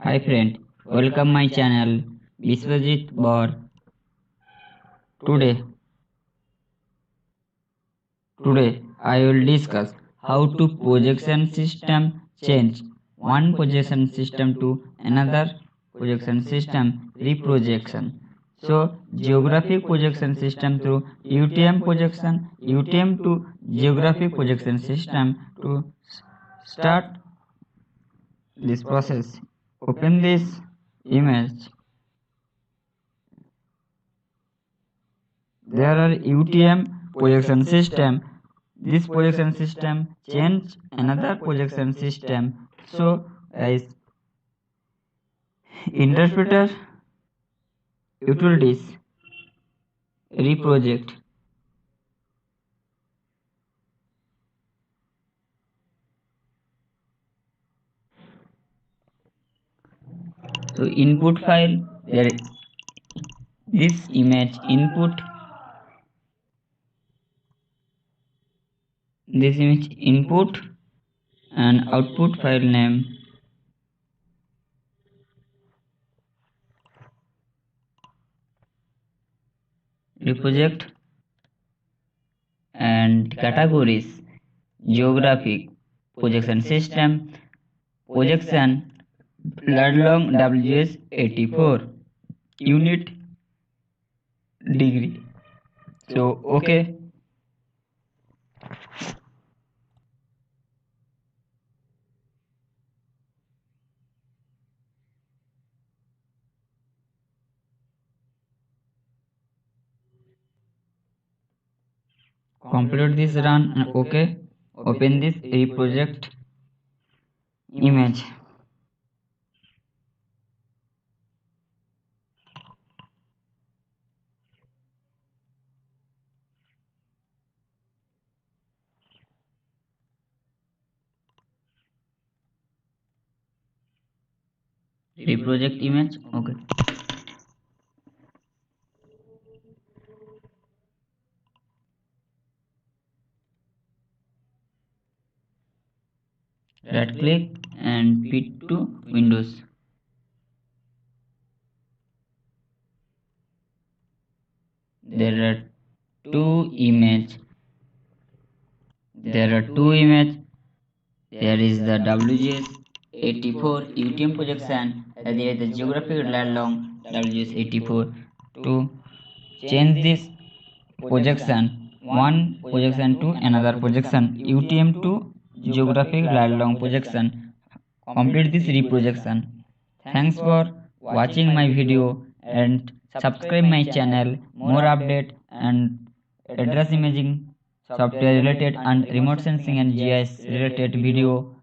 Hi friend, welcome my channel Biswajit Bar. Today I will discuss how to projection system change one projection system to another projection system reprojection. So geographic projection system through UTM projection, UTM to geographic projection system. To start this process, open this image. There are UTM projection system. This projection system change another projection system. So guys, interpreter, utilities, reproject. So input file, there this image input, this image input and output file name. Reproject and categories, geographic projection system, projection long WGS 84 unit degree. So okay, complete this run and okay, open this reproject image. Reproject image, okay. Right click and fit to Windows. There are two images. There is the WGS 84 UTM projection and there is the geographic line long WGS 84. To change this projection, one projection to another projection, UTM to geographic line long projection, complete this reprojection. Thanks for watching my video and subscribe my channel. More update and address imaging software related and remote sensing and GIS related video